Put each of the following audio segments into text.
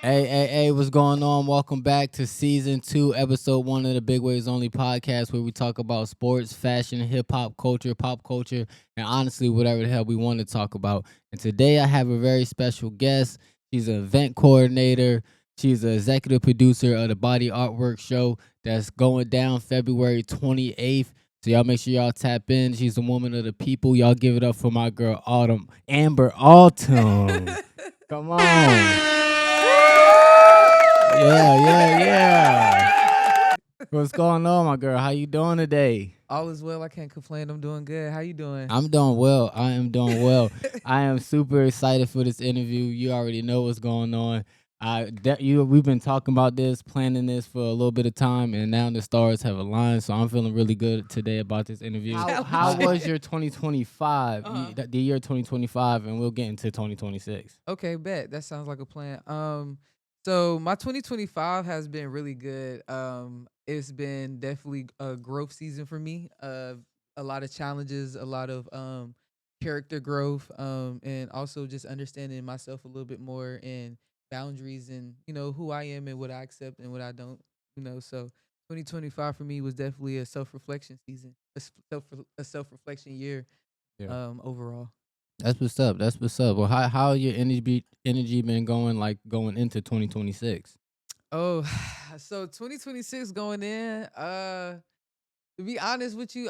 Hey, what's going on? Welcome back to season 2, episode 1 of the Big Waves Only podcast, where we talk about sports, fashion, hip hop culture, pop culture, and honestly, whatever the hell we want to talk about. And today I have a very special guest. She's an event coordinator. She's an executive producer of the Body Artwork Show that's going down February 28th. So y'all make sure y'all tap in. She's a woman of the people. Y'all give it up for my girl Amber Autumn. Come on. Yeah. What's going on, my girl? How you doing today? All is well. I can't complain. I'm doing good. How you doing? I'm doing well. I am doing well. I am super excited for this interview. You already know what's going on. We've been talking about this, planning this for a little bit of time, and now the stars have aligned. So I'm feeling really good today about this interview. How was your 2025? The year 2025, and we'll get into 2026. Okay, bet. That sounds like a plan. So my 2025 has been really good. It's been definitely a growth season for me. A lot of challenges, a lot of character growth, and also just understanding myself a little bit more and boundaries and who I am and what I accept and what I don't. So 2025 for me was definitely a self reflection season, a self reflection year. Yeah. Overall. That's what's up. That's what's up. Well, how your energy been going, like going into 2026? Oh, so 2026 going in. To be honest with you,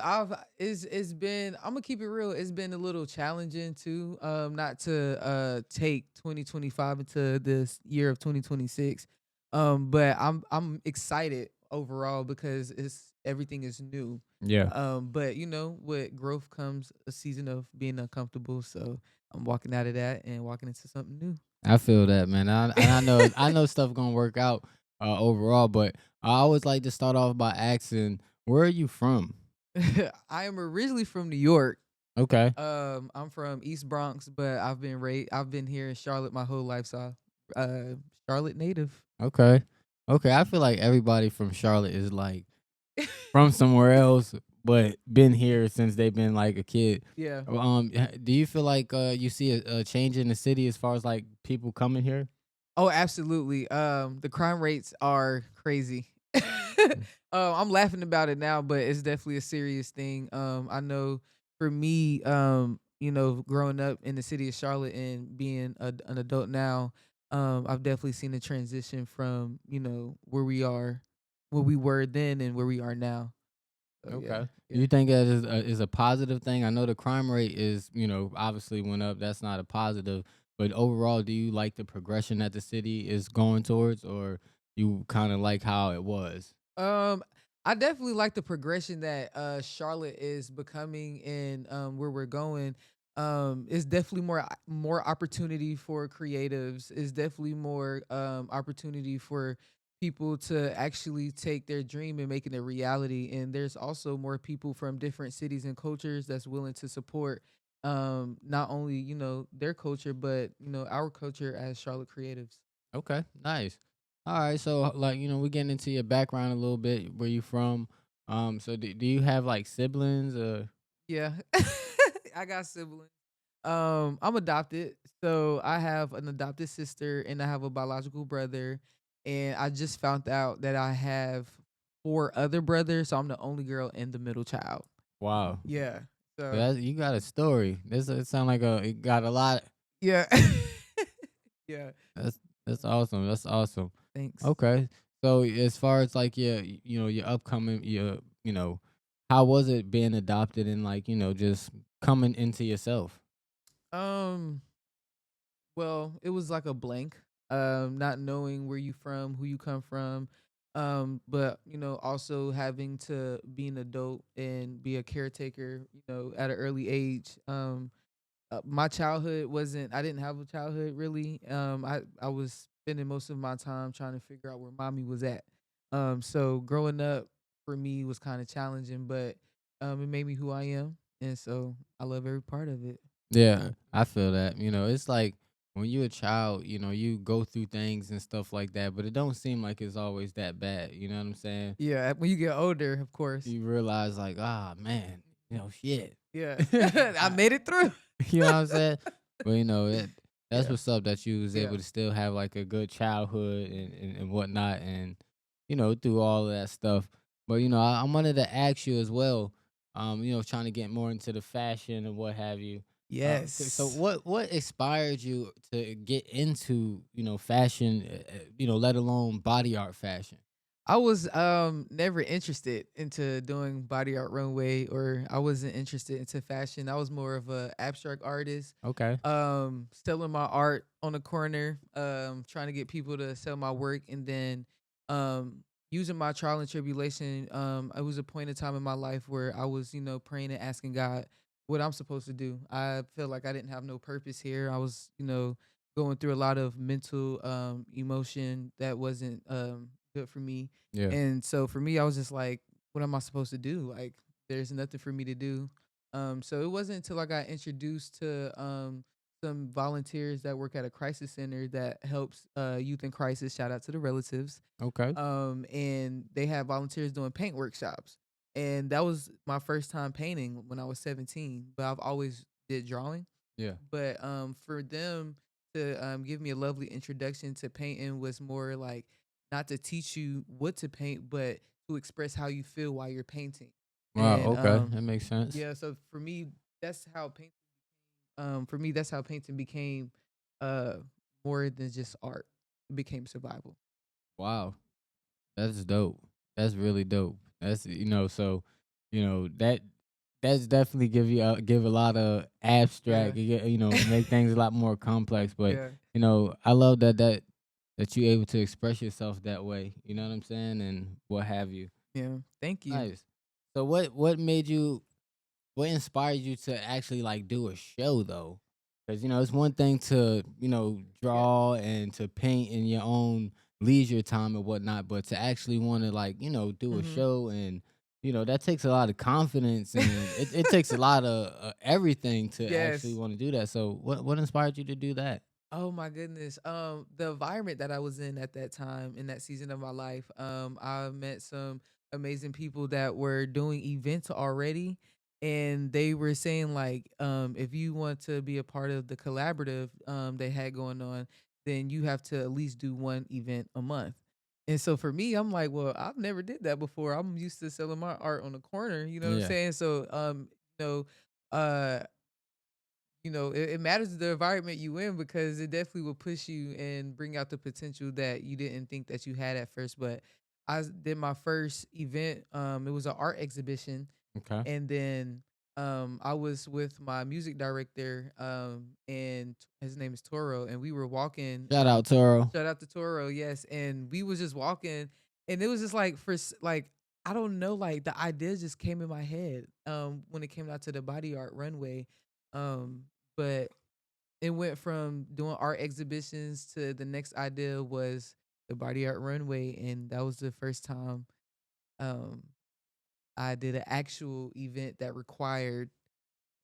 it's been, I'm gonna keep it real. It's been a little challenging too. Not to take 2025 into this year of 2026. But I'm excited overall because it's everything is new. Yeah. But with growth comes a season of being uncomfortable. So I'm walking out of that and walking into something new. I feel that, man. I know stuff gonna work out overall, but I always like to start off by asking, where are you from? I am originally from New York. Okay. I'm from East Bronx, but I've been here in Charlotte my whole life, so Charlotte native. Okay. Okay. I feel like everybody from Charlotte is like from somewhere else, but been here since they've been like a kid. Yeah. Do you feel like you see a change in the city as far as like people coming here? Oh, absolutely. The crime rates are crazy. I'm laughing about it now, but it's definitely a serious thing. I know for me, growing up in the city of Charlotte and being an adult now, I've definitely seen a transition from where we were then and where we are now. So yeah, Okay. Do yeah. you think that is a positive thing? I know the crime rate is, obviously went up. That's not a positive. But overall, do you like the progression that the city is going towards, or you kind of like how it was? Um, I definitely like the progression that Charlotte is becoming and where we're going. It's definitely more opportunity for creatives. It's definitely more opportunity for people to actually take their dream and make it a reality. And there's also more people from different cities and cultures that's willing to support not only their culture but our culture as Charlotte creatives. Okay, nice. All right, so like we're getting into your background a little bit, where you from. So do you have like siblings? Yeah. I got siblings. I'm adopted. So I have an adopted sister and I have a biological brother. And I just found out that I have four other brothers. So I'm the only girl and the middle child. Wow, Yeah. so So you got a story. This it sound like it got a lot. yeah. Yeah. That's that's awesome. That's awesome. Thanks. Okay. So as far as like your upcoming how was it being adopted and like, just coming into yourself? Um, well, it was like a blank. Not knowing where you from, who you come from. But also having to be an adult and be a caretaker, at an early age. My childhood wasn't I didn't have a childhood really. I was spending most of my time trying to figure out where mommy was at. So growing up for me was kind of challenging, but it made me who I am, and so I love every part of it. Yeah, I feel that. It's like when you're a child, you go through things and stuff like that, but it don't seem like it's always that bad. You know what I'm saying? Yeah, when you get older, of course. You realize like, ah, man, shit. Yeah, I made it through. You know what I'm saying? But That's Yeah. what's up that you was Yeah. able to still have like a good childhood and whatnot, and through all of that stuff. But I wanted to ask you as well. Trying to get more into the fashion and what have you. So Yes. what inspired you to get into fashion? Let alone body art fashion. I was never interested into doing body art runway, or I wasn't interested into fashion. I was more of a abstract artist, Okay. selling my art on the corner, trying to get people to sell my work, and then using my trial and tribulation. It was a point in time in my life where I was, praying and asking God what I'm supposed to do. I felt like I didn't have no purpose here. I was, going through a lot of mental emotion that wasn't good for me. Yeah. And so for me, I was just like, what am I supposed to do? Like, there's nothing for me to do. So it wasn't until I got introduced to some volunteers that work at a crisis center that helps youth in crisis. Shout out to the relatives. Okay. And they have volunteers doing paint workshops. And that was my first time painting when I was 17. But I've always did drawing. Yeah. But for them to give me a lovely introduction to painting was more like not to teach you what to paint, but to express how you feel while you're painting. Wow. And Okay. That makes sense. yeah, so that's how painting for me that's how painting became uh more than just art. It became survival. Wow. That's dope. That's really dope. That's so that's definitely give a lot of Yeah. abstract. Make things a lot more complex. But Yeah. I love that you able to express yourself that way. You know what I'm saying, and what have you. Yeah. Thank you. Nice. So what made you? What inspired you to actually like do a show though? Because it's one thing to Yeah. draw and to paint in your own leisure time and whatnot, but to actually want to like do a Mhm. show and that takes a lot of confidence and it takes a lot of everything to actually Yes. want to do that. So what inspired you to do that? Oh my goodness. The environment that I was in at that time in that season of my life, I met some amazing people that were doing events already, and they were saying like, if you want to be a part of the collaborative they had going on, then you have to at least do one event a month. And so for me, I'm like, well, I've never did that before. I'm used to selling my art on the corner, you know what I'm Yeah. saying? So you know, uh it matters the environment you in because it definitely will push you and bring out the potential that you didn't think that you had at first. But did my first event. It was an art exhibition, Okay. and then I was with my music director, and his name is Toro, and we were walking. Shout out Toro. Shout out to Toro, yes, and we was just walking, and it was just like like I don't know, like the idea just came in my head when it came out to the body art runway, um but it went from doing art exhibitions to the next idea was the body art runway, and that was the first time um I did an actual event that required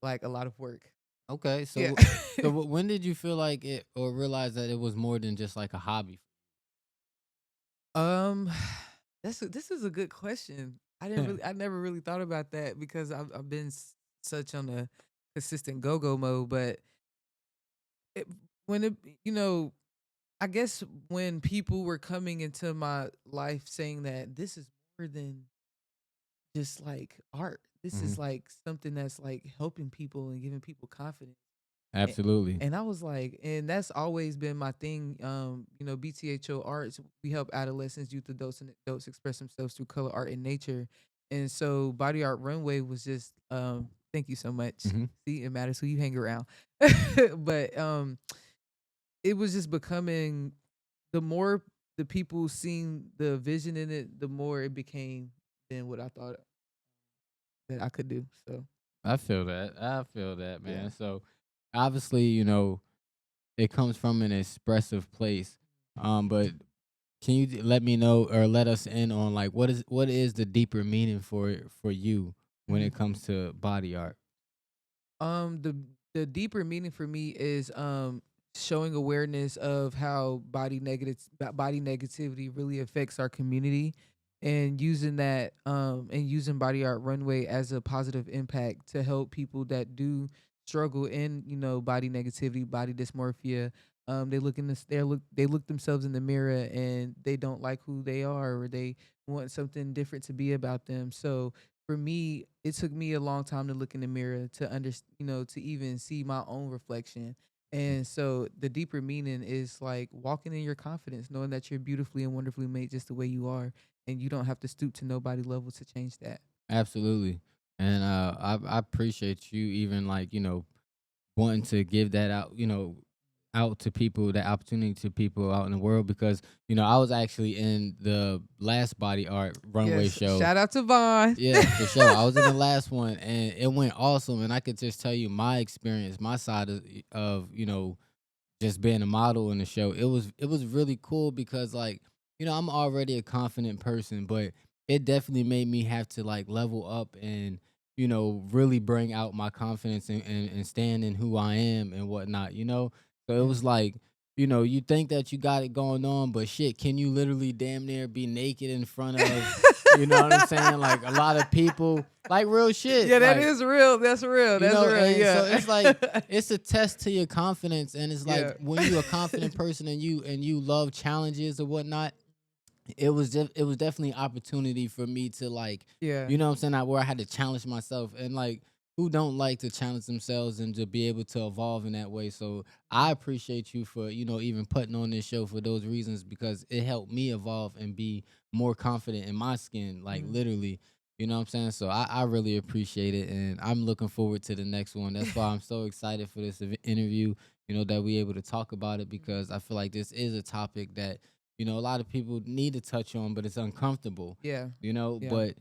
like a lot of work. Okay. Yeah. When did you feel like it or realize that it was more than just like a hobby? um this is a good question. I never really thought about that because I've been such on a consistent go-go mode, but it, when it you know I guess when people were coming into my life saying that this is more than just like art. This Hmm. is like something that's like helping people and giving people confidence. A- Absolutely. And I was like, and that's always been my thing. BTHO Arts, we help adolescents, youth, adults, and adults express themselves through color, art, and nature. And so Body Art Runway was just thank you so much. Hmm. See, it matters who you hang around. But it was just becoming the more the people seen the vision in it, the more it became than what I thought that I could do. So I feel that. I feel that, yeah. man. So obviously, it comes from an expressive place. But can you let me know or let us in on like what is the deeper meaning for you when Mhm. it comes to body art? The deeper meaning for me is showing awareness of how body negativity really affects our community, and using that and using Body Art Runway as a positive impact to help people that do struggle in body negativity, body dysmorphia, they look themselves in the mirror and they don't like who they are, or they want something different to be about them. So for me, it took me a long time to look in the mirror to to even see my own reflection. And so the deeper meaning is like walking in your confidence, knowing that you're beautifully and wonderfully made just the way you are, and you don't have to stoop to nobody level to change that. Absolutely. And I appreciate you even like, wanting to give that out, out to people, that opportunity to people out in the world because, I was actually in the last body art runway Yes, show. shout out to Vaughn. Yeah, for sure. I was in the last one and it went awesome. And I could just tell you my experience, my side of just being a model in the show. It was really cool because like, I'm already a confident person, but it definitely made me have to like level up and, really bring out my confidence and stand in who I am and whatnot. So it Yeah. was like, you think that you got it going on, but shit, can you literally damn near be naked in front of, you know what I'm saying? Like a lot of people, like real shit. Yeah, that Like, is real. That's real. That's real. and so Yeah. it's like it's a test to your confidence, and it's like Yeah. when you're a confident person and you love challenges or whatnot. It was definitely an opportunity for me to like, Yeah. what I'm saying, where I had to challenge myself, and like who don't like to challenge themselves and to be able to evolve in that way. So I appreciate you for even putting on this show for those reasons because it helped me evolve and be more confident in my skin, like Mhm. literally. You know what I'm saying? So I really appreciate it, and I'm looking forward to the next one. That's why I'm so excited for this interview. That we able to talk about it because I feel like this is a topic that a lot of people need to touch on, but it's uncomfortable. Yeah. Yeah. But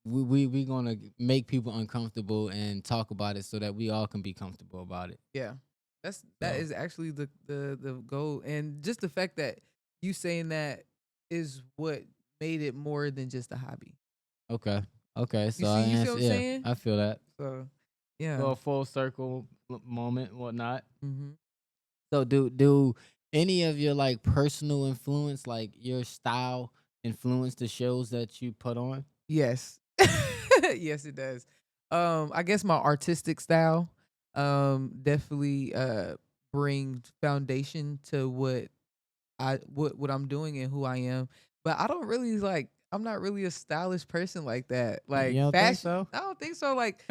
we gonna make people uncomfortable and talk about it so that we all can be comfortable about it. Yeah. That So is actually the goal. And just the fact that you saying that is what made it more than just a hobby. okay, okay. You So I see you see what answer. I'm Yeah, saying? I feel that. So yeah. Little full circle moment, whatnot. Mhm. So do any of your like personal influence, like your style, influence the shows that you put on? Yes. Yes, it does. I guess my artistic style definitely brings foundation to what I'm doing and who I am. But I don't really like I'm not really a stylish person like that. You Like don't think fashion, so? I don't think so. Like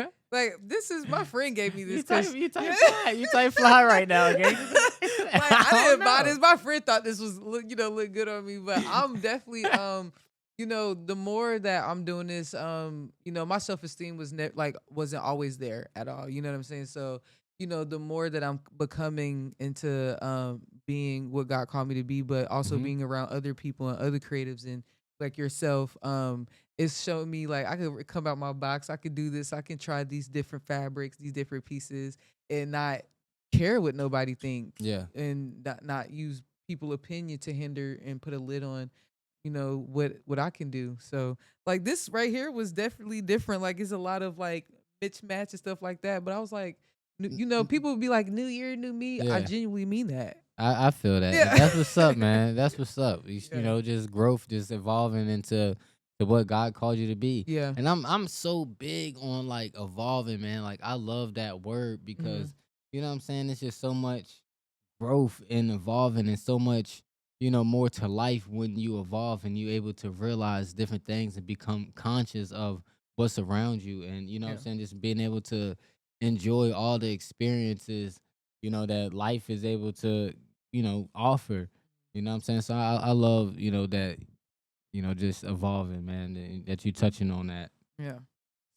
this is my friend gave me You this type because you yeah. type fly. You type fly right now, okay? Like I I don't didn't buy know. this. My friend thought this was look good on me, but I'm definitely the more that I'm doing this my self-esteem wasn't always there at all. You know what I'm saying? So, the more that I'm becoming into being what God called me to be, but also Mhm. being around other people and other creatives and like yourself, it's showing me like I could come out my box, I could do this, I can try these different fabrics, these different pieces, and not care what nobody think, Yeah. and not use people opinion to hinder and put a lid on what I can do. So like this right here was definitely different. Like it's a lot of like mismatch and stuff like that. But I was like, people would be like, "New year, new me." I Yeah. genuinely mean that. I feel that. And Yeah. that's what's up, man. That's what's up. Yeah. Just growth, just evolving into to what God called you to be. Yeah. And I'm so big on like evolving, man. Like I love that word Hmm. because you know what I'm saying? It's just so much growth and evolving and so much, more to life when you evolve and you able to realize different things and become conscious of what's around you. And you know what I'm Yeah. saying? Just being able to enjoy all the experiences, that life is able to, offer. You know what I'm saying? So I love, that, just evolving, man, that you touching on that. Yeah.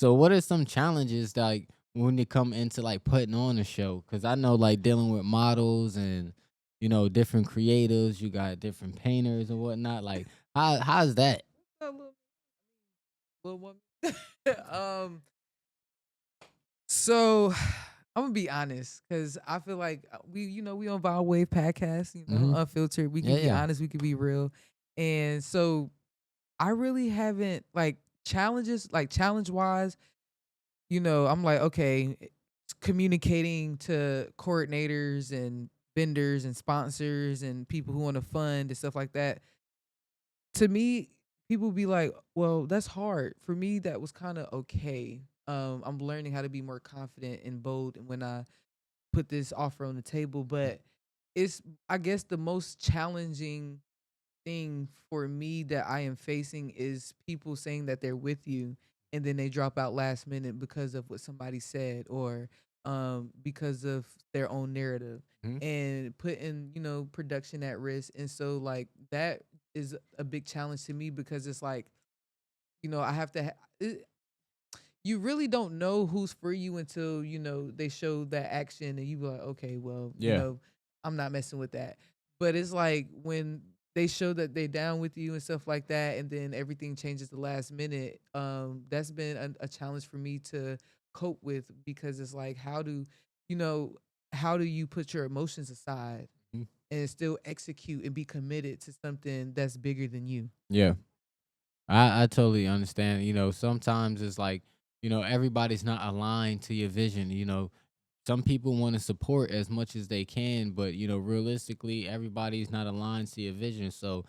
So what are some challenges like when you come into like putting on a show? Because I know like dealing with models and different creatives, you got different painters and whatnot. Like how's that? A little woman. um. So I'm gonna be honest, because I feel like we on Vibe Wave podcast, Hmm. unfiltered. We can Yeah, be yeah. honest, we can be real, and so I really haven't like challenges, like challenge wise. I'm like, okay, communicating to coordinators and vendors and sponsors and people who want to fund and stuff like that. To me, people be like, well, that's hard. For me, that was kind of okay. I'm learning how to be more confident and bold when I put this offer on the table. But it's, I guess, the most challenging thing for me that I am facing is people saying that they're with you and then they drop out last minute because of what somebody said, or because of their own narrative, Mhm. and putting, production at risk. And so like that is a big challenge to me, because it's like, I have to you really don't know who's for you until they show that action, and you be like, okay, well, Yeah. I'm not messing with that. But it's like when they show that they down with you and stuff like that, and then everything changes the last minute. That's been a challenge for me to cope with, because it's like, you know how do you put your emotions aside Mhm. and still execute and be committed to something that's bigger than you? Yeah. I totally understand. Sometimes it's like, everybody's not aligned to your vision. Some people want to support as much as they can, but realistically, everybody's not aligned to your vision. So,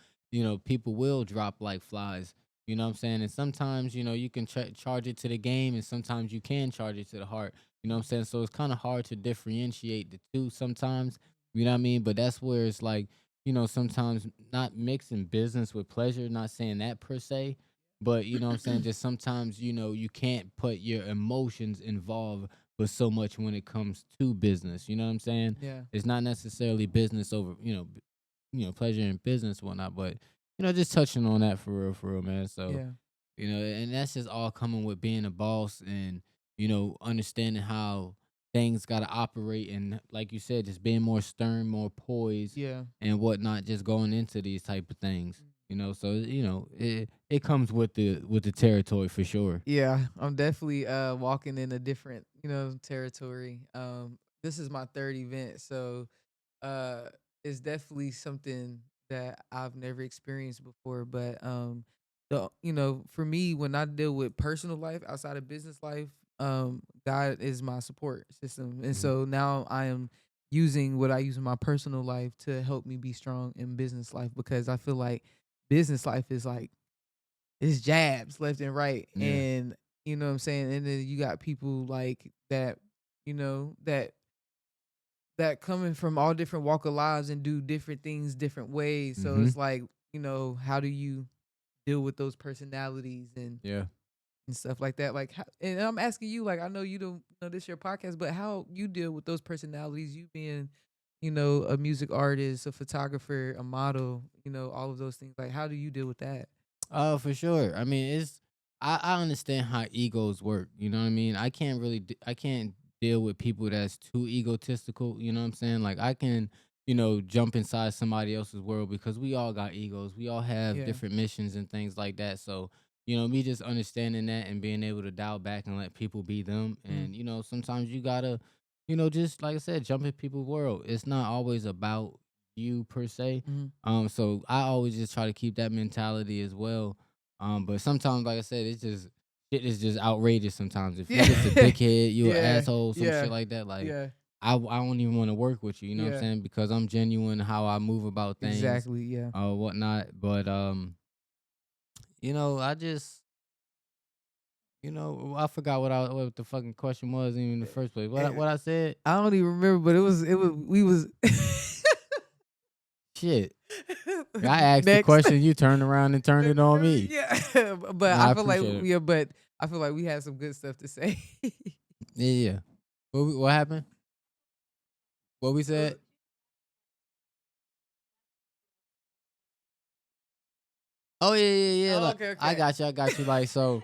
people will drop like flies. You know what I'm saying? And sometimes, you can charge it to the game, and sometimes you can charge it to the heart. You know what I'm saying? So it's kind of hard to differentiate the two sometimes. You know what I mean? But that's where it's like, sometimes not mixing business with pleasure, not saying that per se, but you know what I'm saying? Just sometimes, you can't put your emotions involved with so much when it comes to business. You know what I'm saying? Yeah, It's not necessarily business over, pleasure and business and whatnot, but just touching on that for real, man. So, yeah, and that's just all coming with being a boss and, understanding how things got to operate. And like you said, just being more stern, more poised yeah. and whatnot, just going into these type of things. So, it comes with the territory for sure. Yeah, I'm definitely walking in a different, territory. This is my third event, so uh it's definitely something that I've never experienced before. But for me, when I deal with personal life outside of business life, God is my support system. And Mhm. so now I am using what I use in my personal life to help me be strong in business life, because I feel like business life is like, it's jabs left and right. Yeah. And you know what I'm saying? And then you got people like that, that coming from all different walk of lives and do different things different ways. So Hmm. it's like, how do you deal with those personalities Yeah. and stuff like that? Like, and I'm asking you, like, I know you don't know this your podcast, but how you deal with those personalities, you being, a music artist, a photographer, a model, all of those things. Like, how do you deal with that? Oh, for sure. I mean, I understand how egos work. You know what I mean? I can't deal with people that's too egotistical. You know what I'm saying? Like I can, jump inside somebody else's world because we all got egos. We all have Yeah. different missions and things like that. So, me just understanding that and being able to dial back and let people be them. Mm, And, sometimes you gotta, just like I said, jump in people's world. It's not always about you per se. mhm. So I always just try to keep that mentality as well. But sometimes, like I said, it's just shit is just outrageous. Sometimes if you just a Yeah. dickhead, you an Yeah. asshole, some shit Yeah. like that. Like Yeah. I don't even want to work with you. You know what I'm Yeah. saying? Because I'm genuine how I move about things, Exactly. Yeah. whatnot. But I just. I forgot what the fucking question was even in the first place. And What I said? I don't even remember, but it was we was Shit. I asked the next. question, you turned around and turned it on me. Yeah, but Nah, I I feel like appreciate it. but I feel like we had some good stuff to say. Yeah, yeah. What happened? What we Uh, said? Oh yeah, yeah, yeah. oh, Like okay, I okay. got you, I got you. Like so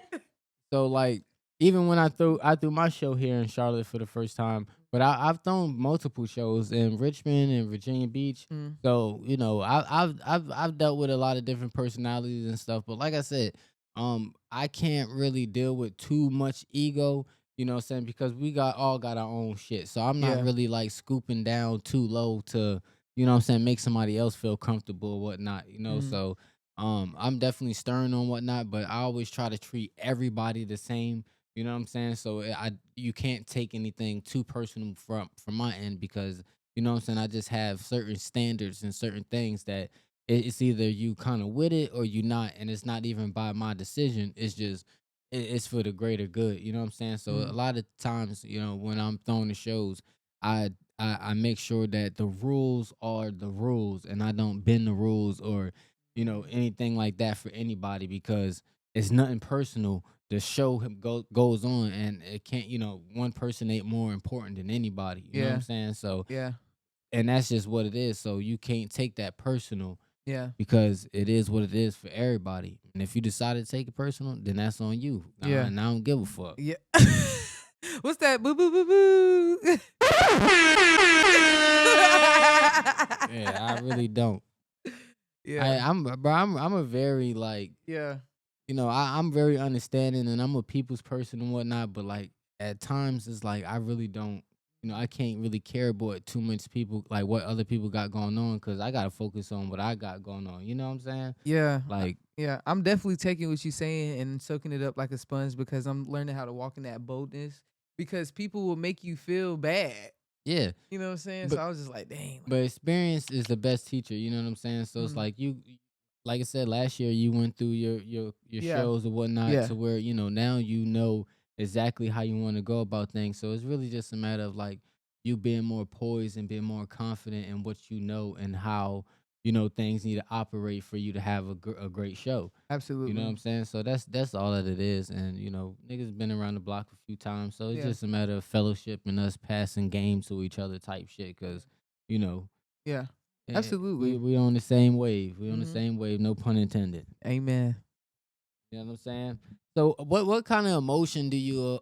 like even when I threw my show here in Charlotte for the first time, but I've thrown multiple shows in Richmond and Virginia Beach. Mm, So I've dealt with a lot of different personalities and stuff. But like I said, I can't really deal with too much ego. You know what I'm saying? Because we all got our own shit. So I'm not yeah. really like scooping down too low to, you know what I'm saying, make somebody else feel comfortable or whatnot. Mm, So I'm definitely stern on whatnot, but I always try to treat everybody the same. You know what I'm saying? So you can't take anything too personal from my end because you know what I'm saying. I just have certain standards and certain things that it's either you kind of with it or you not, and it's not even by my decision. It's just it's for the greater good. You know what I'm saying? So a mm, lot of times, when I'm throwing the shows, I I make sure that the rules are the rules, and I don't bend the rules or anything like that for anybody, because it's nothing personal. The show goes on, and it can't, one person ain't more important than anybody. You know what I'm Yeah. saying? So, Yeah. and that's just what it is. So you can't take that personal, Yeah. because it is what it is for everybody. And if you decide to take it personal, then that's on you. Yeah. And I don't give a fuck. Yeah. What's that? Boo boo boo boo. Yeah, I really don't. Yeah. I'm a very like, Yeah. I'm very understanding, and I'm a people's person and whatnot. But like at times, it's like I really don't. I can't really care about too much people, like what other people got going on, because I gotta focus on what I got going on. You know what I'm saying? Yeah. Like, Yeah. I'm definitely taking what you're saying and soaking it up like a sponge, because I'm learning how to walk in that boldness, because people will make you feel bad. yeah, You know what I'm saying? So but I was just like, dang. but experience is the best teacher. You know what I'm saying? So it's Mhm. like like I said last year, you went through your Yeah. shows or whatnot Yeah. to where now you know exactly how you want to go about things. So it's really just a matter of like you being more poised and being more confident in what you know and how things need to operate for you to have a great show. You know what Absolutely. I'm saying? So that's all that it is. And niggas been around the block a few times, so it's Yeah. just a matter of fellowship and us passing games to each other type shit. Cause you know Yeah. we Absolutely. we on the same wave. We on the Mhm. same wave. No pun intended. Amen. You know what I'm saying? So what kind of emotion do you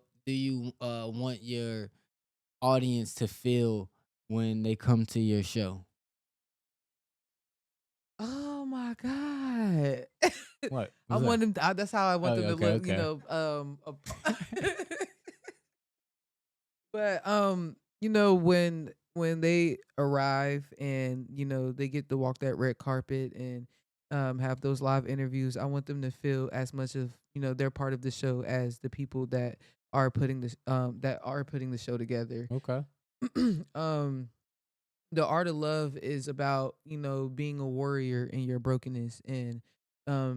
want your audience to feel when they come to your show? Oh my god. What? I What's that? want them that's how I Oh, want them to okay, look, okay. but when they arrive and they get to walk that red carpet and have those live interviews, I want them to feel as much of they're part of the show as the people that are putting the show together. Okay. um the art of love is about being a warrior in your brokenness and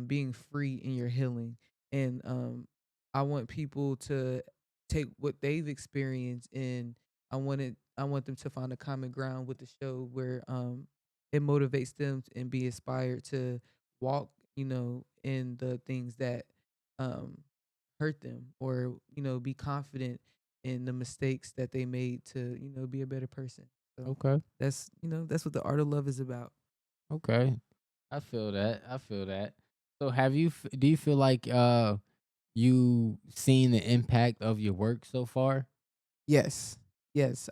being free in your healing. And I want people to take what they've experienced, and I want them to find a common ground with the show where it motivates them and be inspired to walk in the things that um hurt them, or be confident in the mistakes that they made to be a better person. So Okay. that's what the art of love is about. Okay. I feel that. I feel that. So do you feel like you seen the impact of your work so far? Yes. Yes.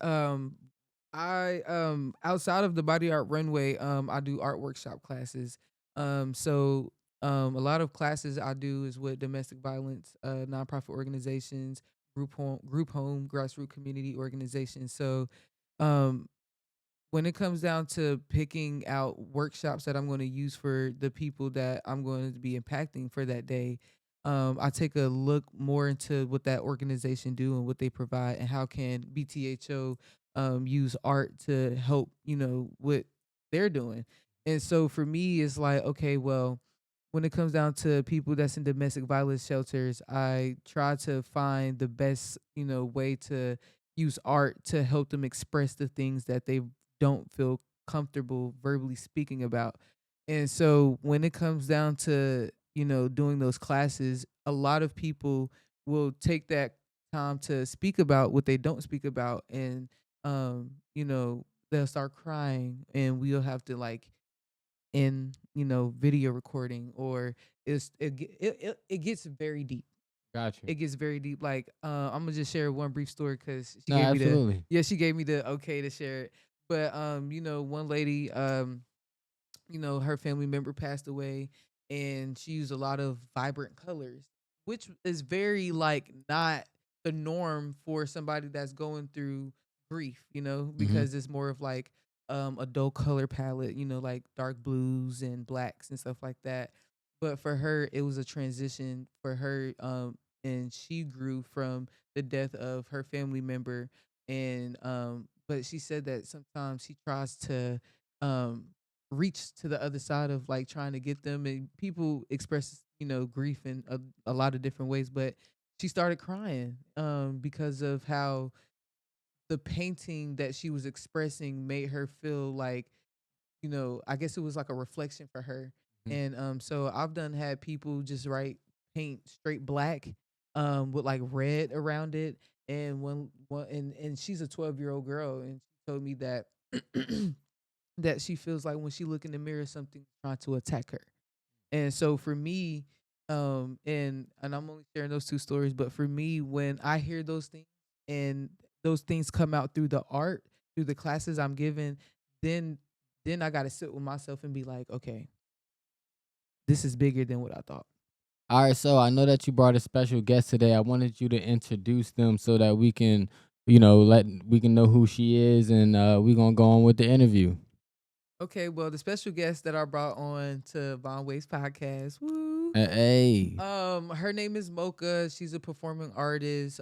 I outside of the body art runway, I do art workshop classes. So a lot of classes I do is with domestic violence, nonprofit organizations, group home, grassroots community organizations. So um when it comes down to picking out workshops that I'm going to use for the people that I'm going to be impacting for that day, I take a look more into what that organization do and what they provide, and how can BTHO use art to help what they're doing. And so for me, it's like, okay, well, when it comes down to people that's in domestic violence shelters, I try to find the best way to use art to help them express the things that they don't feel comfortable verbally speaking about. And so when it comes down to, doing those classes, a lot of people will take that time to speak about what they don't speak about. And, they'll start crying, and we'll have to like in video recording, or it gets very deep. Gotcha. It gets very deep. Like, I'm gonna just share one brief story because No, absolutely. she gave me the okay to share it. But one lady, her family member passed away, and she used a lot of vibrant colors, which is very like not the norm for somebody that's going through grief, Mhm. because it's more of like a dull color palette, like dark blues and blacks and stuff like that. But for her, it was a transition for her, and she grew from the death of her family member. And but she said that sometimes she tries to um reach to the other side of like trying to get them, and people express grief in a lot of different ways. But she started crying because of how the painting that she was expressing made her feel like, I guess it was like a reflection for her. Mhm. And so I've done had people just write paint straight black with like red around it. And and she's a 12-year-old girl, and she told me that that she feels like when she look in the mirror something's trying to attack her. And so for me, and I'm only sharing those two stories, but for me, when I hear those things and those things come out through the art, through the classes I'm given, then I gotta sit with myself and be like, okay, this is bigger than what I thought. All right, so I know that you brought a special guest today. I wanted you to introduce them so that we can, we can know who she is, and we're gonna go on with the interview. Okay, well, the special guest that I brought on to Von Ways podcast, woo, Hey, her name is Mocha. She's a performing artist,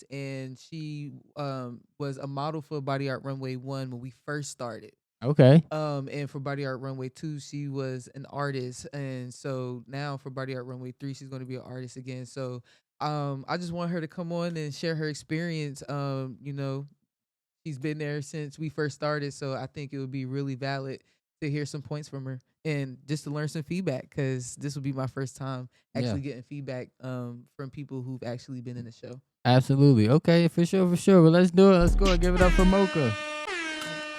and she was a model for Body Art Runway 1 when we first started. okay, And for Body Art Runway 2, she was an artist. And so now for Body Art Runway 3, she's going to be an artist again. So I just want her to come on and share her experience. She's been there since we first started, so I think it would be really valid to hear some points from her and just to learn some feedback, because this will be my first time yeah, actually getting feedback from people who've actually been in the show. absolutely, okay, for sure, for sure. Well, let's do it. Let's go and give it up for Mocha.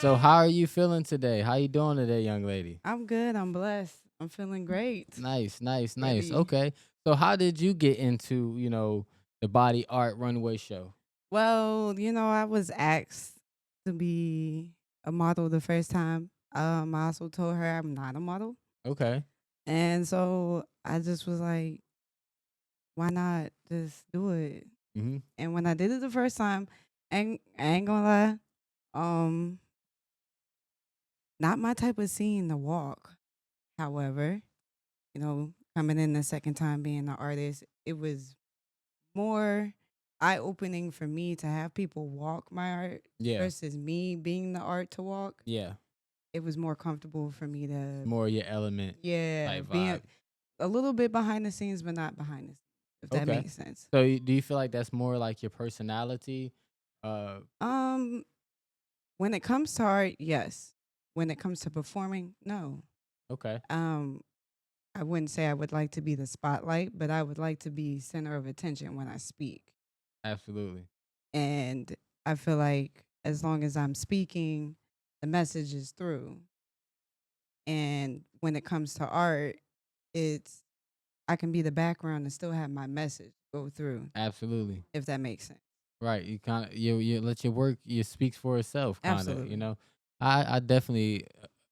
So, how are you feeling today? How you doing today, young lady? I'm good. I'm blessed. I'm feeling great. Nice, nice, nice. Ready. Okay, so how did you get into the Body Art Runway show? Well, I was asked to be a model the first time. I also told her I'm not a model. Okay, And so I just was like, why not just do it? mm-hmm. And when I did it the first time, I ain't gonna lie, um, not my type of scene to walk. However, coming in the second time being an artist, it was more eye opening for me to have people walk my art Yeah, versus me being the art to walk. yeah, It was more comfortable for me it's to, more your element yeah, type be vibe. a little bit behind the scenes, but not behind the scenes, if that Okay. makes sense. So do you feel like that's more like your personality? Uh, Um, when it comes to art, yes. When it comes to performing, no. okay, Um, I wouldn't say I would like to be the spotlight, but I would like to be center of attention when I speak. absolutely, And I feel like as long as I'm speaking, the message is through. And when it comes to art, it's I can be the background and still have my message go through, absolutely. if that makes sense. Right. You kind of you let your work you speaks for itself, kind of. Absolutely. I definitely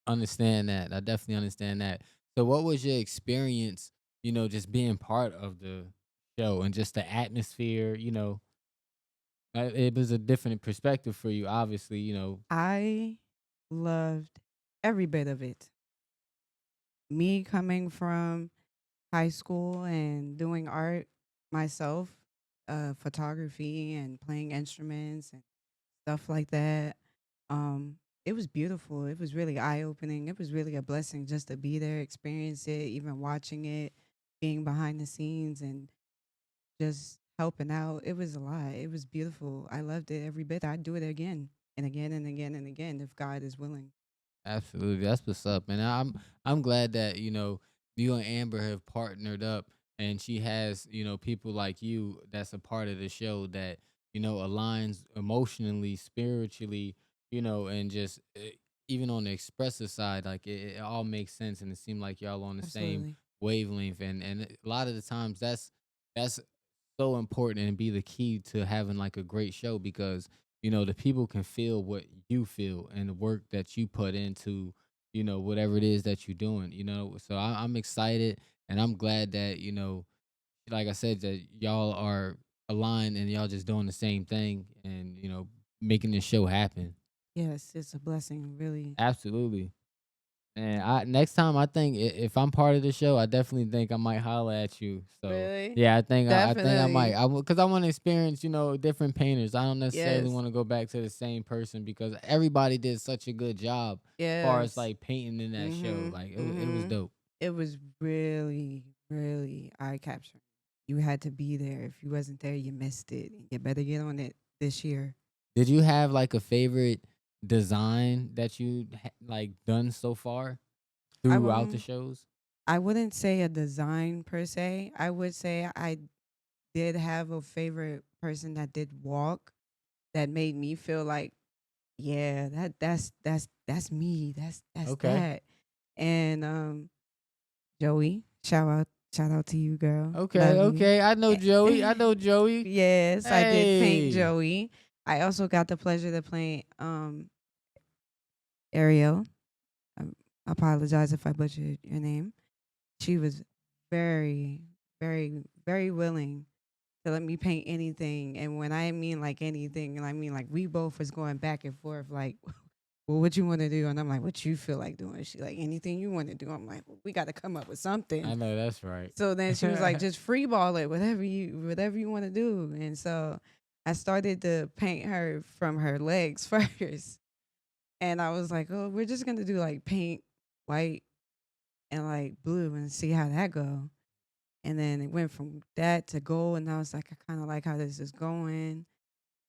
understand that. I definitely understand that. So, what was your experience? Just being part of the show and just the atmosphere. It was a different perspective for you, obviously. I loved every bit of it. Me coming from high school and doing art myself, photography and playing instruments and stuff like that. Um, it was beautiful. It was really eye opening. It was really a blessing just to be there, experience it, even watching it, being behind the scenes and just helping out. It was a lot. It was beautiful. I loved it every bit. I'd do it again and again and again and again if God is willing. Absolutely, that's what's up, and I'm glad that you and Amber have partnered up, and she has people like you that's a part of the show that aligns emotionally, spiritually, and just even on the expressive side, like it all makes sense, and it seemed like y'all on the same Absolutely. wavelength, and a lot of the times that's so important and be the key to having like a great show because the people can feel what you feel and the work that you put into whatever it is that you're doing, so I'm excited and I'm glad that like I said, that y'all are aligned and y'all just doing the same thing and making this show happen. Yes, it's a blessing, really. Absolutely. And I next time I think if I'm part of the show, I definitely think I might holler at you. So Really? yeah, I think I might. Definitely. Because I want to experience different painters. I don't necessarily Yes. want to go back to the same person because everybody did such a good job as far as Yes. like painting in that show. Mhm. Like it was Mhm. dope. It was really, really eye capturing. You had to be there. If you wasn't there, you missed it. You better get on it this year. Did you have like a favorite design that you like done so far I throughout the um shows? I wouldn't say a design per se. I would say I did have a favorite person that did walk that made me feel like, yeah, that's me. That's Okay. that. And Joey, shout out to you, girl. Okay, Love you. okay. I know Joey. I know Joey. Yes, I did paint Hey. Joey. I also got the pleasure to paint Ariel. I apologize if I butchered your name. She was very, very willing to let me paint anything. And when I mean like anything, and I mean like we both was going back and forth, like, well, what you want to do? And I'm like, what you feel like doing? She like, anything you want to do. I'm like, well, we got to come up with something. I know that's right. So then she was like, just free ball it, whatever you want to do. And so I started to paint her from her legs first. And I was like, oh, we're just gonna do like paint white and like blue and see how that go. And then it went from that to gold, and I was like, I kind of like how this is going.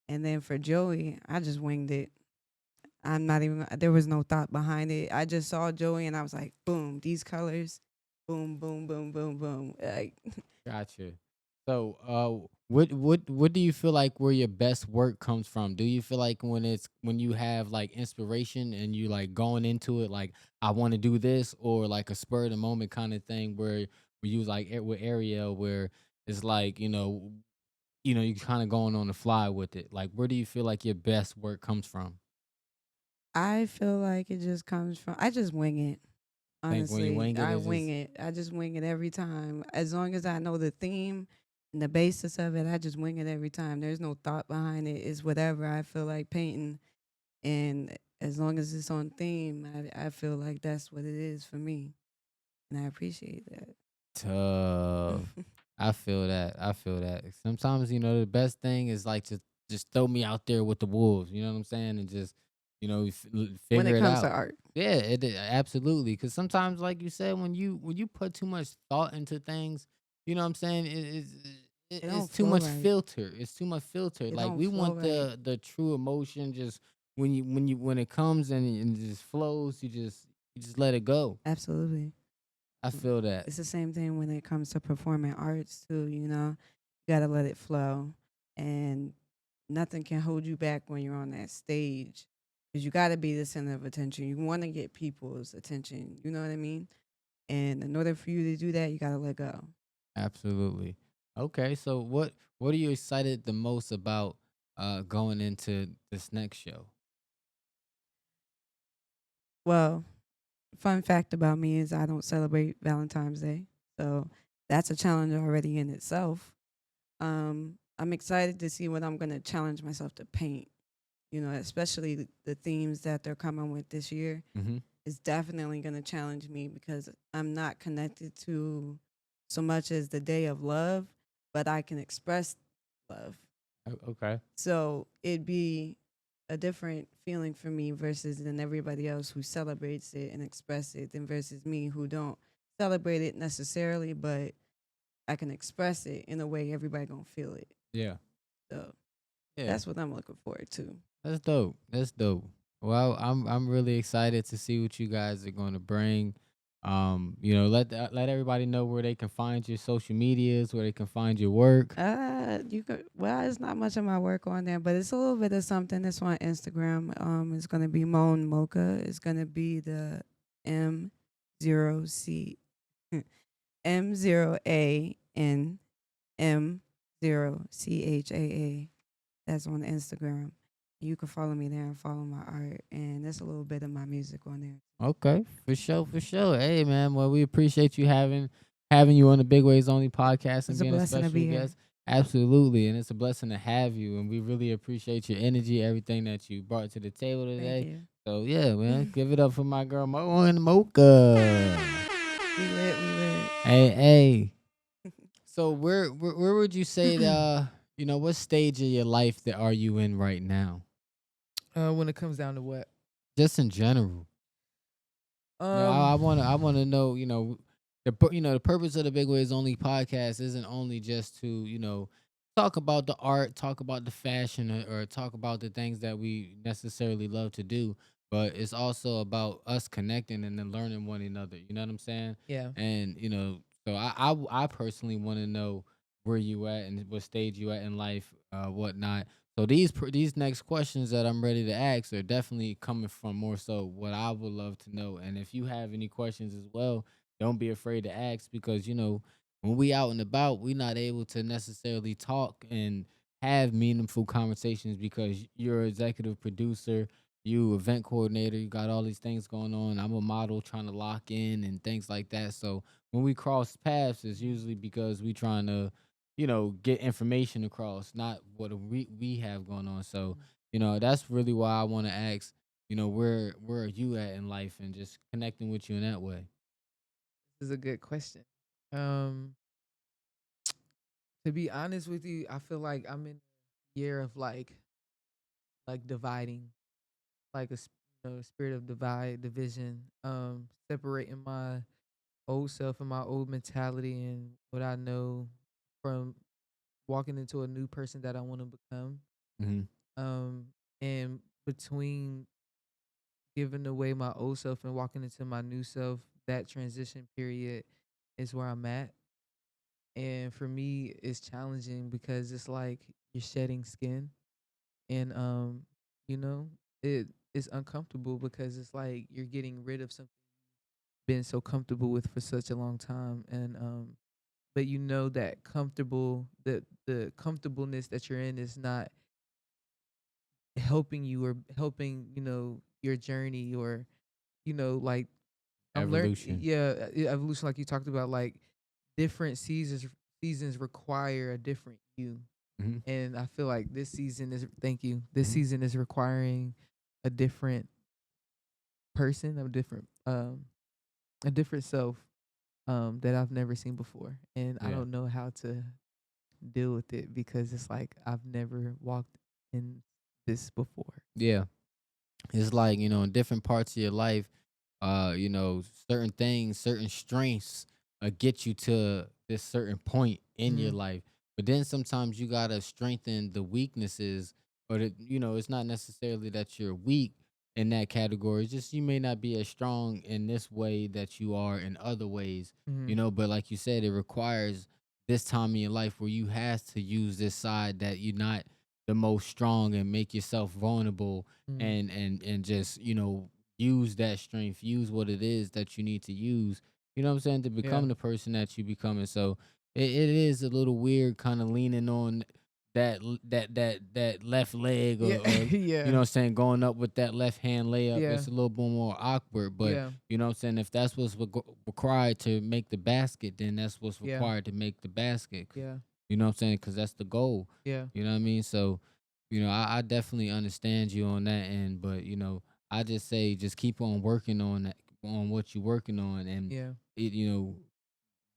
And then for Joey, I just winged it. I'm not even. There was no thought behind it. I just saw Joey, and I was like, boom, these colors, boom, boom, boom, boom, boom. Like, Gotcha. So, what do you feel like where your best work comes from? Do you feel like when you have like inspiration and you like going into it like I want to do this, or like a spur of the moment kind of thing where you like with Ariel where it's like you kind of going on the fly with it. Like where do you feel like your best work comes from? I feel like it just comes from. I just wing it. Think when you Honestly, wing it I is wing just it. I just wing it every time. As long as I know the theme and the basis of it, I just wing it every time. There's no thought behind it. It's whatever I feel like painting, and as long as it's on theme, I feel like that's what it is for me, and I appreciate that. tough. I feel that. I feel that. Sometimes, the best thing is like to just throw me out there with the wolves. You know what I'm saying? And just, When figure it it comes to out. art, Yeah, absolutely. Because sometimes, like you said, when you put too much thought into things, you know what I'm saying? it It's don't too flow much right. filter. It's too much filter. It Like don't we flow want right. the true emotion. Just when it comes and it just flows, you just let it go. Absolutely. I feel that. It's the same thing when it comes to performing arts too, You gotta let it flow. And nothing can hold you back when you're on that stage. Because you gotta be the center of attention. You wanna get people's attention. You know what I mean? And in order for you to do that, you gotta let go. Absolutely. Okay, so what are you excited the most about going into this next show? Well, fun fact about me is I don't celebrate Valentine's Day. So that's a challenge already in itself. I'm excited to see what I'm gonna challenge myself to paint. Especially the themes that they're coming with this year Mm-hmm. is definitely going to challenge me because I'm not connected to so much as the day of love, but I can express love. Okay. So it'd be a different feeling for me versus than everybody else who celebrates it and express it than versus me who don't celebrate it necessarily, but I can express it in a way everybody gonna feel it. Yeah. So Yeah. that's what I'm looking forward to. That's dope. That's dope. Well, I'm really excited to see what you guys are going to bring. Let everybody know where they can find your social medias, where they can find your work. You could. Well, it's not much of my work on there, but it's a little bit of something. It's on Instagram. It's gonna be Moan Mocha. It's gonna be the M0C M0ANM0CHAA. That's on Instagram. You can follow me there and follow my art, and there's a little bit of my music on there. Okay, for sure, for sure. Hey, man, well, we appreciate you having you on the Big Ways Only podcast and It's a being a blessing to special be here. guest. Absolutely, and it's a blessing to have you, and we really appreciate your energy, everything that you brought to the table Thank today. you. So yeah, man, give it up for my girl Mo and Mocha. We lit. We lit. Hey, hey. So where would you say what stage of your life that are you in right now? When it comes down to what? Just in general. Um, I wanna know, the purpose of the Big Ways Only podcast isn't only just to talk about the art, talk about the fashion, or talk about the things that we necessarily love to do. But it's also about us connecting and then learning one another. You know what I'm saying? Yeah. And so I personally want to know where you at and what stage you at in life, whatnot. So these next questions that I'm ready to ask are definitely coming from more so what I would love to know. And if you have any questions as well, don't be afraid to ask because when we out and about, we not able to necessarily talk and have meaningful conversations because you're executive producer, you event coordinator, you got all these things going on. I'm a model trying to lock in and things like that. So when we cross paths, it's usually because we trying to, get information across, not what we have going on. So, that's really why I want to ask, where are you at in life and just connecting with you in that way. This is a good question. Um, to be honest with you, I feel like I'm in a year of like dividing, like spirit of division, separating my old self and my old mentality and what I know from walking into a new person that I want to become. Hmm. Um, and between giving away my old self and walking into my new self, that transition period is where I'm at. And for me, it's challenging because it's like you're shedding skin, and you know, it is uncomfortable because it's like you're getting rid of something been so comfortable with for such a long time, and but you know that the comfortableness that you're in is not helping you or helping your journey, or like I'm learning, Evolution. yeah, evolution, like you talked about, like different seasons require a different you. Hmm. And I feel like this season is, thank you, this Hmm. season is requiring a different person, a different self, that I've never seen before, and I Yeah. don't know how to deal with it because it's like I've never walked in this before. Yeah. It's like, in different parts of your life, certain things, certain strengths get you to this certain point in your Mm, life. But then sometimes you gotta strengthen the weaknesses, or it's not necessarily that you're weak in that category. It's just you may not be as strong in this way that you are in other ways, mm, but like you said, it requires this time in your life where you has to use this side that you're not the most strong and make yourself vulnerable mm, and just use that strength, use what it is that you need to use, what I'm saying, to yeah, become the person that you becoming. So it is a little weird kind of leaning on that left leg, yeah, or yeah, what I'm saying, going up with that left hand layup. yeah, It's a little bit more awkward, but yeah, what I'm saying, if that's what's required to make the basket, then that's what's yeah, required to make the basket. yeah, You know what I'm saying? Because that's the goal. yeah, You know what I mean? So, I definitely understand you on that end, but I just say just keep on working on that, on what you're working on, and yeah, it,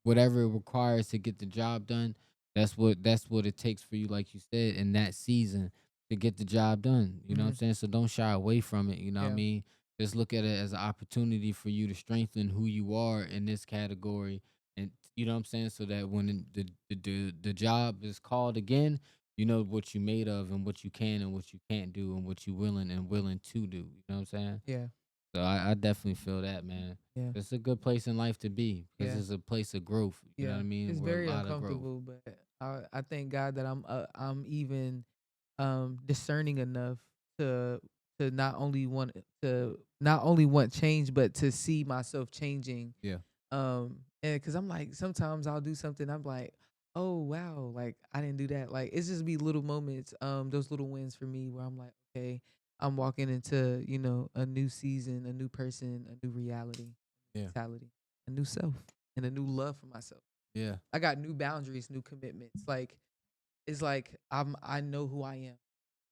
whatever it requires to get the job done. That's what it takes for you, like you said, in that season to get the job done. You know what I'm mm, saying? So don't shy away from it. You know what I yeah, mean? Just look at it as an opportunity for you to strengthen who you are in this category, and you know what I'm saying, so that when the job is called again, you know what you made of and what you can and what you can't do and what you willing to do. You know what I'm saying? yeah, So I definitely feel that, man. yeah, It's a good place in life to be because yeah, it's a place of growth. You know yeah. what I mean? It's Where a very lot of growth. uncomfortable, but I thank God that I'm even discerning enough to not only want change, but to see myself changing. Yeah. And because I'm like, sometimes I'll do something, I'm like, oh wow, like I didn't do that. Like it's just be little moments, those little wins for me where I'm like, okay, I'm walking into, a new season, a new person, a new reality, Yeah. mentality, a new self, and a new love for myself. Yeah. I got new boundaries, new commitments. Like it's like I know who I am.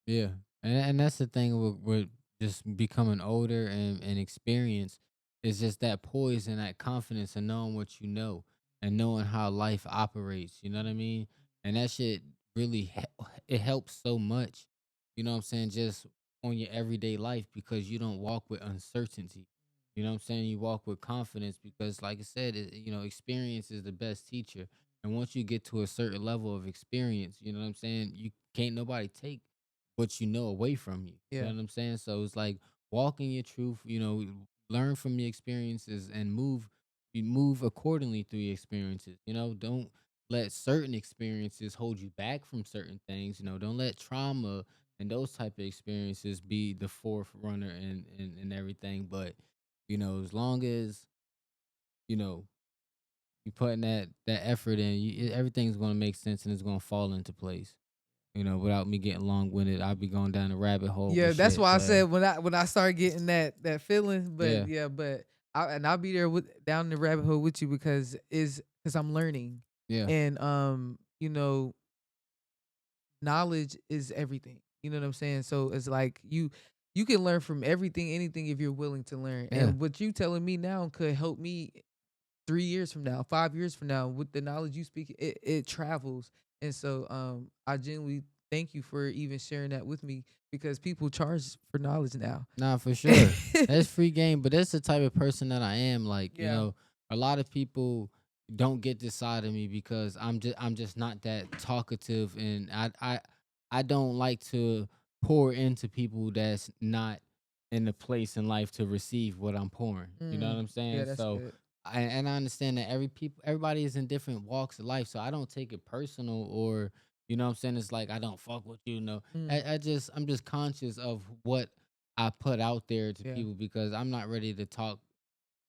Yeah. And that's the thing with just becoming older and experience, is just that poise and that confidence and knowing what you know and knowing how life operates. You know what I mean? And that shit really it helps so much. You know what I'm saying? Just on your everyday life because you don't walk with uncertainty. You know what I'm saying? You walk with confidence because, like I said, experience is the best teacher. And once you get to a certain level of experience, you know what I'm saying? You can't nobody take what you know away from you. You know Yeah. what I'm saying? So it's like walk in your truth, learn from your experiences and you move accordingly through your experiences. Don't let certain experiences hold you back from certain things. Don't let trauma and those type of experiences be the forerunner and everything. But, as long as, you know, you putting that effort in, everything's gonna make sense and it's gonna fall into place. Without me getting long winded, I'll be going down the rabbit hole. Yeah, But that's shit, why I said when I start getting that feeling, yeah, but I'll be there with down the rabbit hole with you because I'm learning, yeah, and knowledge is everything. You know what I'm saying? So it's like you can learn from everything, anything if you're willing to learn. yeah. And what you telling me now could help me 3 years from now, 5 years from now, with the knowledge you speak, it travels. And so I genuinely thank you for even sharing that with me because people charge for knowledge now. Nah, for sure. That's free game, but that's the type of person that I am. Like, Yeah. a lot of people don't get this side of me because I'm just not that talkative, and I don't like to pour into people that's not in the place in life to receive what I'm pouring. You know what Mm, I'm yeah, saying? that's So good. I understand that everybody is in different walks of life, so I don't take it personal or what I'm saying. It's like I don't fuck with you. No, Mm, I'm just conscious of what I put out there to yeah. people because I'm not ready to talk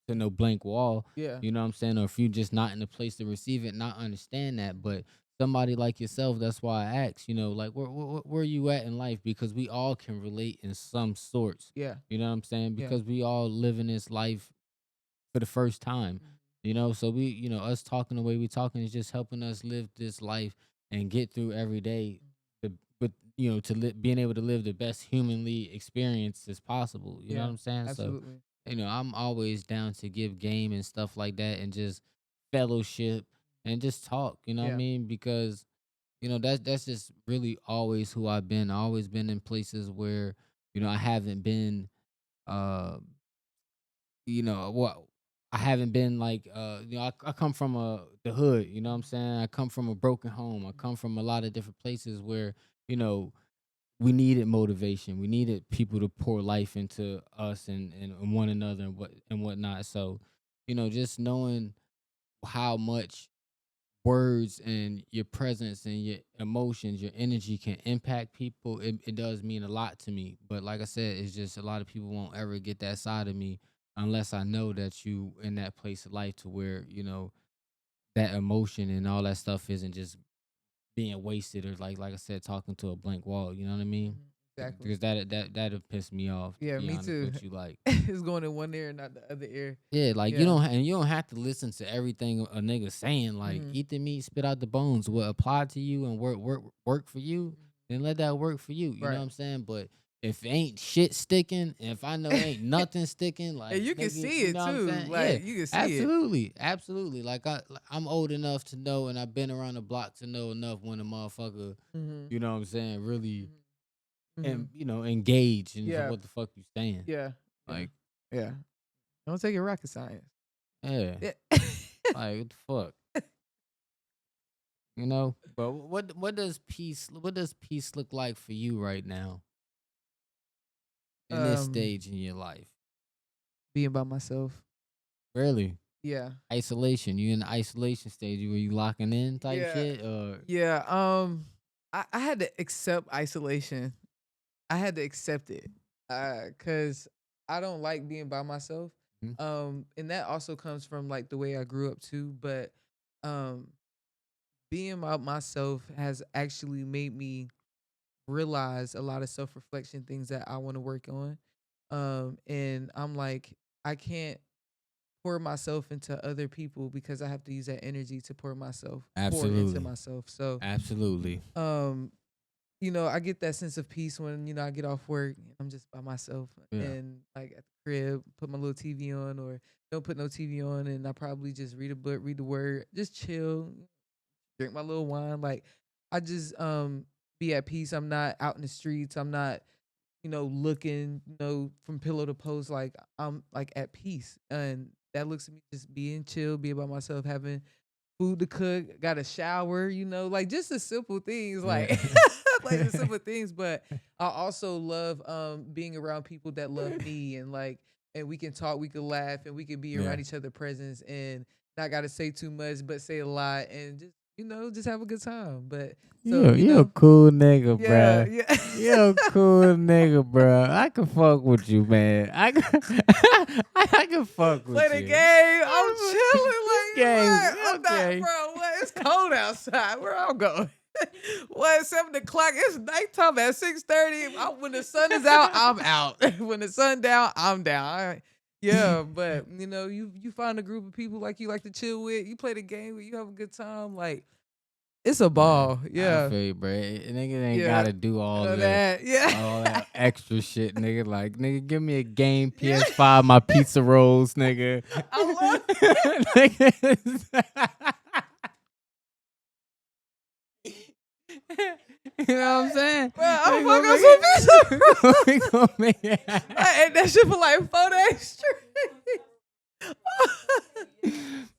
to no blank wall. Yeah. You know what I'm saying? Or if you just not in a place to receive it, not understand that. But somebody like yourself, that's why I ask. Like where you at in life? Because we all can relate in some sorts. Yeah. You know what I'm saying? Yeah. Because we all live in this life for the first time. Mhm. So we, us talking the way we talking is just helping us live this life and get through every day. But being able to live the best humanly experience as possible. You know what Yeah. I'm saying? So Absolutely. I'm always down to give game and stuff like that and just fellowship and just talk. You know what I Yeah. mean? Because that's just really always who I've been. I always been in places where I haven't been. Uh, what I haven't been like I come from the hood, you know what I'm saying? I come from a broken home. I come from a lot of different places where, you know, we needed motivation. We needed people to pour life into us and one another and whatnot. So, just knowing how much words and your presence and your emotions, your energy can impact people, it does mean a lot to me. But like I said, it's just a lot of people won't ever get that side of me unless I know that you in that place of life to where, that emotion and all that stuff isn't just being wasted or like I said, talking to a blank wall. You know what I mean? Mhm. Exactly. Because that'll piss me off to Yeah, be me honest too. with you. Like It's going in one ear and not the other ear. yeah, like Yeah. you don't have to listen to everything a nigga saying. Like Mhm. eat the meat, spit out the bones. What apply to you and work for you, then let that work for you. You know what Right. I'm saying? But if ain't shit sticking, if I know ain't nothing sticking, And like you can nigga, see you it know what I'm too. saying? Yeah, Like you can see it. absolutely, absolutely. Like I'm old enough to know, and I've been around the block to know enough when a motherfucker, Mhm. you know what I'm saying, really, Mhm. and Mhm. engage in Yeah. what the fuck you saying. Yeah. Yeah. Like Yeah. Don't take it rocket science. yeah, Yeah. like what the fuck. But what does peace look like for you right now in this um, stage in your life? being by myself. Really? Yeah. Isolation. You in the isolation stage where you locking in type Yeah. shit or Yeah. I had to accept isolation. I had to accept it. Cause I don't like being by myself. Mhm. And that also comes from like the way I grew up too. But um being by myself has actually made me realize a lot of self reflection things that I want to work on. And I'm like, I can't pour myself into other people because I have to use that energy to pour into absolutely. myself. So, Absolutely. um, I get that sense of peace when, I get off work and I'm just by myself Yeah. and like at the crib, put my little TV on or don't put no TV on and I probably just read a book, read the word, just chill, drink my little wine. Like I just be at peace. I'm not out in the streets. I'm not, looking, from pillow to post. Like I'm like at peace. And that looks at me just being chill, being by myself, having food to cook, got a shower, like just the simple things, like Yeah. like the simple things. But I also love being around people that love me and we can talk, we can laugh, and we can be Yeah. around each other's presence and not gotta say too much, but say a lot and just just have a good time. But so You a cool nigga, yeah, bruh. yeah. You a cool nigga, bruh. I can fuck with you, man. I can fuck with Play the you. game. I'm chilling. Like, Game, what? I'm okay. not, bro. What? It's cold outside. Where I'm going? What? 7 o'clock. It's nighttime at 6:30. When the sun is out, I'm out. When the sun down, I'm down. All right. Yeah, but you find a group of people like you like to chill with. You play the game with. You have a good time. Like it's a ball. I Yeah. feel you, bruh. Nigga ain't Yeah. gotta do all Know that. that. Yeah. All that extra shit, nigga. Like, nigga, give me a game, PS5, my pizza rolls, nigga. I love You know what I'm saying? Bro, I'm We fucking gonna some make pizza. it- we gonna make it happen. I ate that shit for like 4 days straight.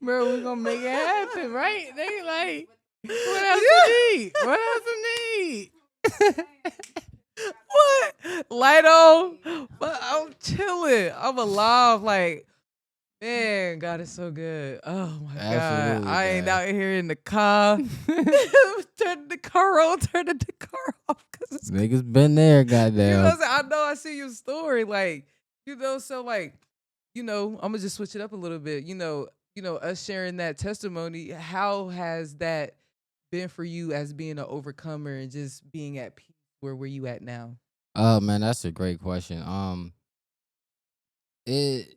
Bro, we gonna make it happen, right? They like, what else you need? What else you need? What? Light on. But I'm chilling. I'm alive. Like, man, God is so good. Oh my Absolutely, God. I ain't man. out here in the car. Turn the car on, turning the car off. Cause it's, Niggas been there, goddamn. you know what I'm saying? I know I see your story. Like, so like, I'm gonna just switch it up a little bit. Us sharing that testimony, how has that been for you as being an overcomer and just being at peace where you at now? Oh man, that's a great question. It's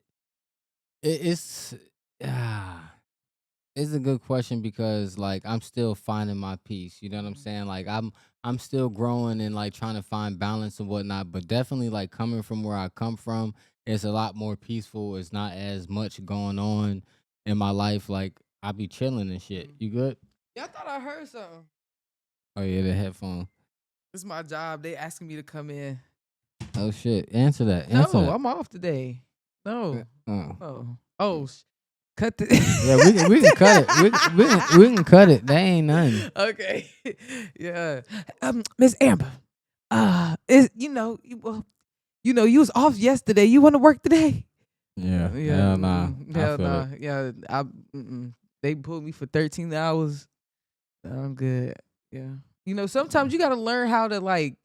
it's a good question because like I'm still finding my peace. You know what I'm saying? Like I'm still growing and like trying to find balance and whatnot. But definitely like coming from where I come from, it's a lot more peaceful. It's not as much going on in my life. Like I be chilling and shit. You good? Yeah, I thought I heard something. Oh yeah, the headphone. It's my job. They asking me to come in. Oh shit. Answer that. No, Answer that. I'm off today. No. Oh. Oh. Cut the. Yeah, we can cut it. We can cut it. That ain't nothing. Okay. Yeah. Miss Amber. Is you was off yesterday. You want to work today? Yeah. Hell nah. Hell I feel nah. it. Yeah. They pulled me for 13 hours. I'm good. Yeah. Sometimes you gotta learn how to like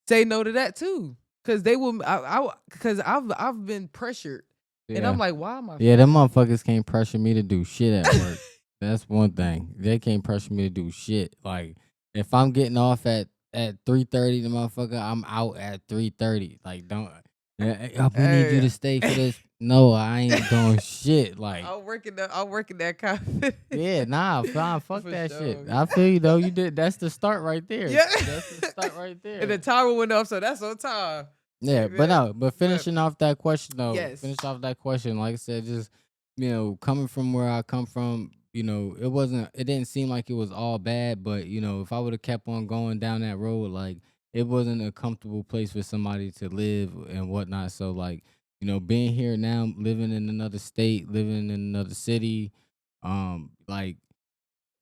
say no to that too, because they will. Because I've been pressured, and Yeah. I'm like, why am I? Yeah, them motherfuckers can't pressure me to do shit at work. That's one thing. They can't pressure me to do shit. Like if I'm getting off at 3:30, the motherfucker, I'm out at 3:30. Like don't. We need you to stay for this. No, I ain't doing shit. Like I'm working that cafe. yeah, nah, fine, fuck For that sure. shit. I feel you though. You did. That's the start right there. Yeah. That's the start right there. And the timer went off, so that's on time. Yeah, but Yeah. no, but finishing off that question though. Yes. Finish off that question. Like I said, just coming from where I come from, it didn't seem like it was all bad, but if I would have kept on going down that road, like it wasn't a comfortable place for somebody to live and whatnot. So like, being here now, living in another state, living in another city, like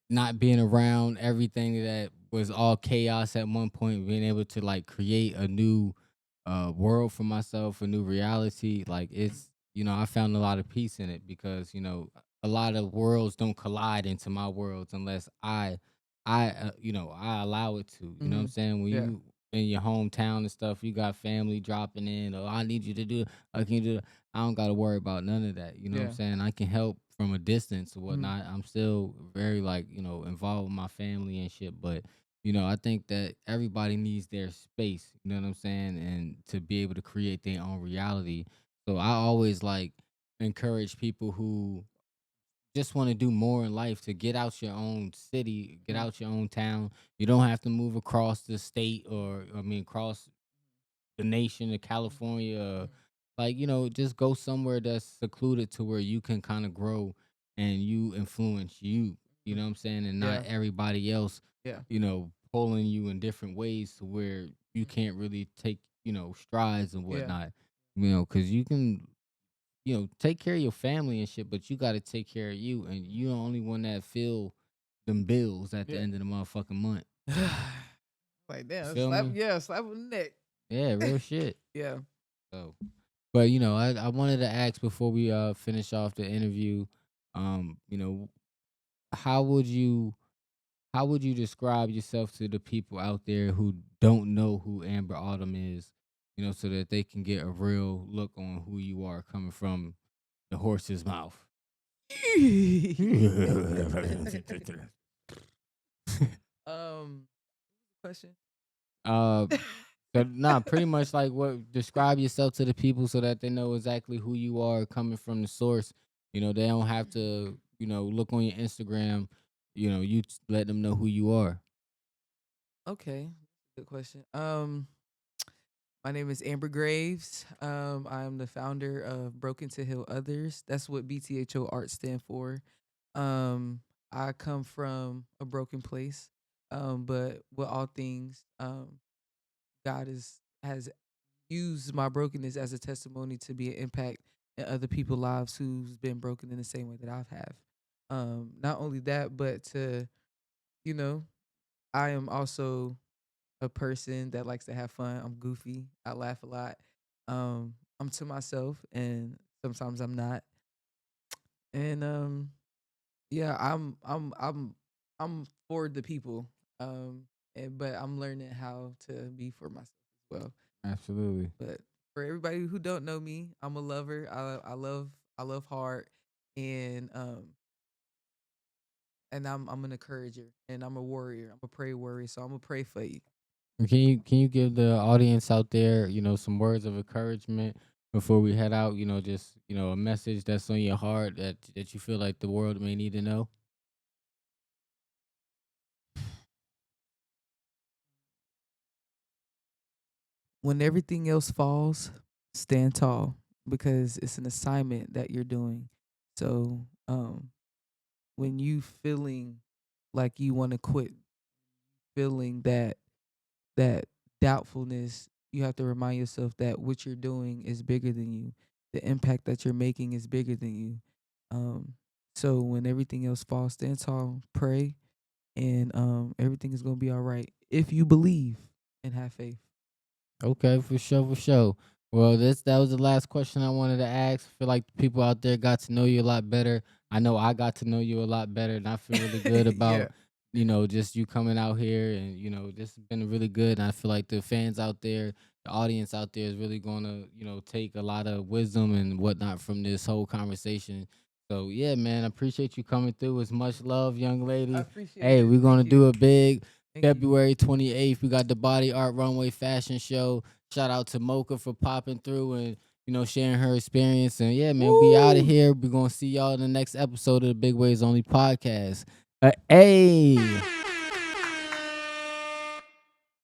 not being around everything that was all chaos at one point, being able to like create a new world for myself, a new reality. Like it's, I found a lot of peace in it because, a lot of worlds don't collide into my worlds unless I allow it to. You know what I'm saying? When Yeah. you in your hometown and stuff, you got family dropping in, or I need you to do, I can do. I don't got to worry about none of that. You know what I'm Yeah. saying? I can help from a distance or whatnot. I'm still very like involved with my family and shit, but I think that everybody needs their space, you know what I'm saying? And to be able to create their own reality. So I always like encourage people who just want to do more in life to get out your own city, get out your own town. You don't have to move across the state across the nation to California. Like, just go somewhere that's secluded to where you can kind of grow and you influence you. You know what I'm saying? And not Yeah. everybody else Yeah. pulling you in different ways to where you can't really take, strides and Yeah. whatnot. Because you can take care of your family and shit, but you got to take care of you, and you the only one that feel them bills at the Yeah. end of the motherfucking month. Like damn, Feel slap me? slap on the neck. Yeah, real shit. Yeah. So, but I wanted to ask before we finish off the interview, um, you know, how would you how would you describe yourself to the people out there who don't know who Amber Autumn is, so that they can get a real look on who you are coming from the horse's mouth? Question. uh, pretty much like what describe yourself to the people so that they know exactly who you are coming from the source. They don't have to, look on your Instagram. Let them know who you are. Okay, good question. My name is Amber Graves. I'm the founder of Broken to Heal Others. That's what BTHO Art stand for. I come from a broken place, but with all things, God has used my brokenness as a testimony to be an impact in other people's lives who's been broken in the same way that I've have. Not only that, but you know, I am also a person that likes to have fun. I'm goofy. I laugh a lot. I'm to myself, and sometimes I'm not. And yeah, I'm for the people. But I'm learning how to be for myself as well. Absolutely. But for everybody who don't know me, I'm a lover. I love hard, and I'm an encourager, and I'm a warrior. I'm a prayer warrior. So I'm gonna pray for you. And can you give the audience out there, some words of encouragement before we head out? Just a message that's on your heart that you feel like the world may need to know. When everything else falls, stand tall because it's an assignment that you're doing. So when you feeling like you want to quit, feeling that doubtfulness, you have to remind yourself that what you're doing is bigger than you. The impact that you're making is bigger than you. Um, so when everything else falls, stand tall, pray, and everything is gonna be all right if you believe and have faith. Okay, for sure, for sure. Well, that was the last question I wanted to ask. I feel like the people out there got to know you a lot better. I know I got to know you a lot better, and I feel really good Yeah. about just you coming out here, and this has been really good. And I feel like the fans out there, the audience out there, is really gonna take a lot of wisdom and whatnot from this whole conversation. So yeah, man, I appreciate you coming through. It's much love, young I lady. appreciate Hey, it. we're gonna Thank do you. a big Thank you. February 28th. We got the Body Art Runway Fashion Show. Shout out to Mocha for popping through and sharing her experience. And yeah, man, we out of Woo! here. We're gonna see y'all in the next episode of the Big Ways Only podcast. Hey.